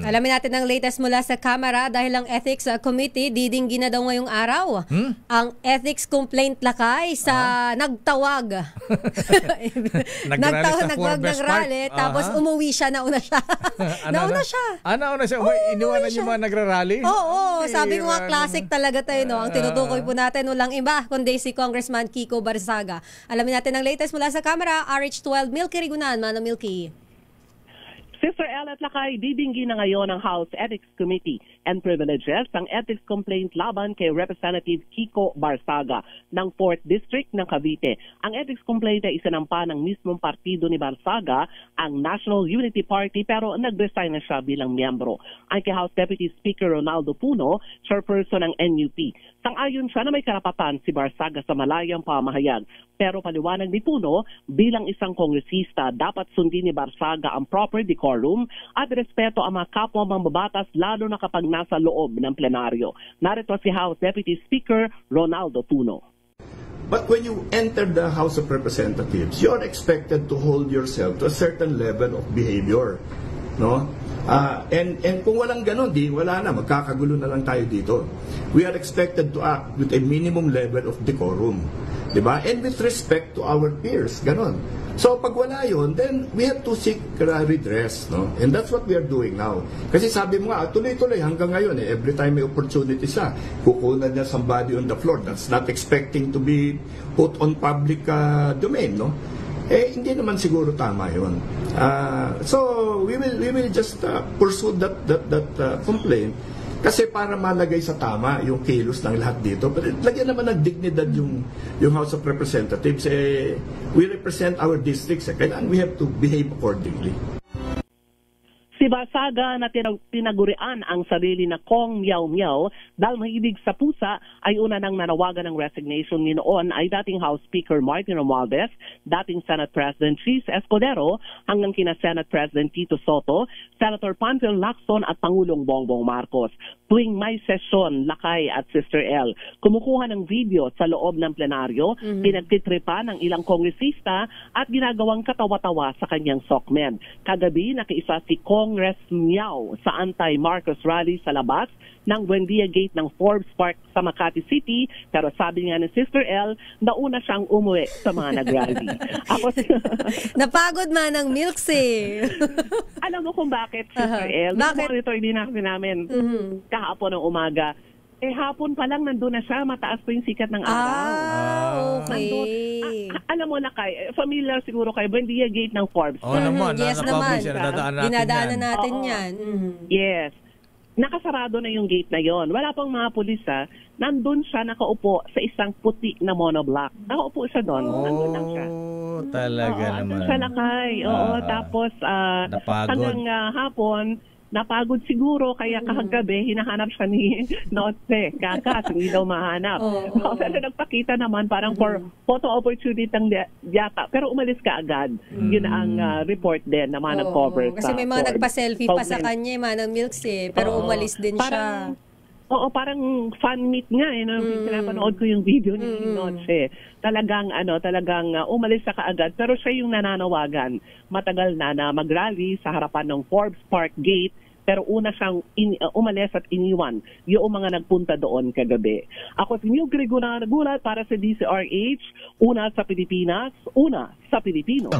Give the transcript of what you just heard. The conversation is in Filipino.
Alamin natin ang latest mula sa Kamara dahil ang Ethics Committee didinggi na daw ngayong araw. Ang Ethics Complaint Lakay sa nagtawag. Nagtawag ng rally, tapos umuwi siya, nauna siya. Nauna siya. Nauna siya? Iniwanan yung mga nagrarally? Oo, sabi ko nga classic talaga tayo, no? Ang tinutukoy po natin, walang iba, kundi si Congressman Kiko Barzaga. Alamin natin ang latest mula sa Kamara, RH12, Milky Rigunan. Manong Milky. Sister El at Lakay, didinggi na ngayon ng House Ethics Committee and Privileges ang ethics complaint laban kay Representative Kiko Barzaga ng 4th District ng Cavite. Ang ethics complaint ay isinampa ng mismong partido ni Barzaga, ang National Unity Party, pero nag-resign na siya bilang miyembro. Ang kay House Deputy Speaker Ronaldo Puno, chairperson ng NUP. Sang-ayon siya na may karapatan si Barzaga sa malayang pamahayag. Pero paliwanag ni Puno, bilang isang kongresista, dapat sundin ni Barzaga ang proper decorum at respeto ang mga kapwa mambabatas lalo na kapag nasa loob ng plenaryo. Narito si House Deputy Speaker Ronaldo Puno. But when you enter the House of Representatives, you are expected to hold yourself to a certain level of behavior. No? And kung walang ganon, wala na, magkakagulo na lang tayo dito. We are expected to act with a minimum level of decorum. Diba? And with respect to our peers, ganon. So pag wala yun, then we have to seek redress. No? And that's what we are doing now. Kasi sabi mo nga, tuloy-tuloy hanggang ngayon, every time may opportunity siya, kukunan niya somebody on the floor that's not expecting to be put on public domain. No? Hindi naman siguro tama yun. So we will just pursue that complaint kasi para malagay sa tama yung kilos ng lahat dito. But lagyan naman ng dignidad yung House of Representatives. We represent our districts. Kailangan we have to behave accordingly. Si Barzaga na tinagurian ang sarili na Kong Miao Miao dahil mahilig sa pusa ay una nang nanawagan ng resignation ni noon ay dating House Speaker Martin Romualdez, dating Senate President Chis Escudero, hanggang kina Senate President Tito Soto, Senator Panfil Lacson at Pangulong Bongbong Marcos. Tuwing may sesyon, Lakay at Sister El, kumukuha ng video sa loob ng plenaryo, pinagtitripa ng ilang kongresista at ginagawang katawa-tawa sa kanyang sokmen. Kagabi, nakiisa si Congress Miao sa anti-Marcos rally sa labas ng Buendia Gate ng Forbes Park sa Makati City, pero sabi nga ni Sister El, nauna siyang umuwi sa mga nag-rally. Napagod man ang Milksy. Alam mo kung bakit, Sister El? Monitor din namin kahapon ng umaga. Hapon pa lang nandun na siya, mataas pa yung sikat ng araw. Okay. Alam mo na familiar siguro kayo, Buendia Gate ng Forbes. Naman, yes naman. Dinadaanan natin yan. Yes. Nakasarado na yung gate na yon. Wala pang mga pulis nandun siya nakaupo sa isang puti na monoblock. Nakaupo siya doon. Nandun lang siya. Talaga naman. Nandun siya Lakay. Tapos hanggang hapon, napagod siguro, kaya kahagabi, hinahanap siya ni Notse. Kakas, hindi daw mahanap. Pero nagpakita naman parang for photo opportunity ang yata. Pero umalis ka agad. Yun ang report din na mga nag-cover. Kasi may mga nagpa-selfie pa sa kanya, Manang Milks pero umalis din siya. Parang fan meet nga. Pinapanood ko yung video ni Notse. Talagang umalis siya kaagad. Pero siya yung nananawagan. Matagal na mag-rally sa harapan ng Forbes Park Gate. Pero una siyang umalis at iniwan yung mga nagpunta doon kagabi. Ako si Milky Rigunan nagulat para sa DCRH. Una sa Pilipinas, una sa Pilipino.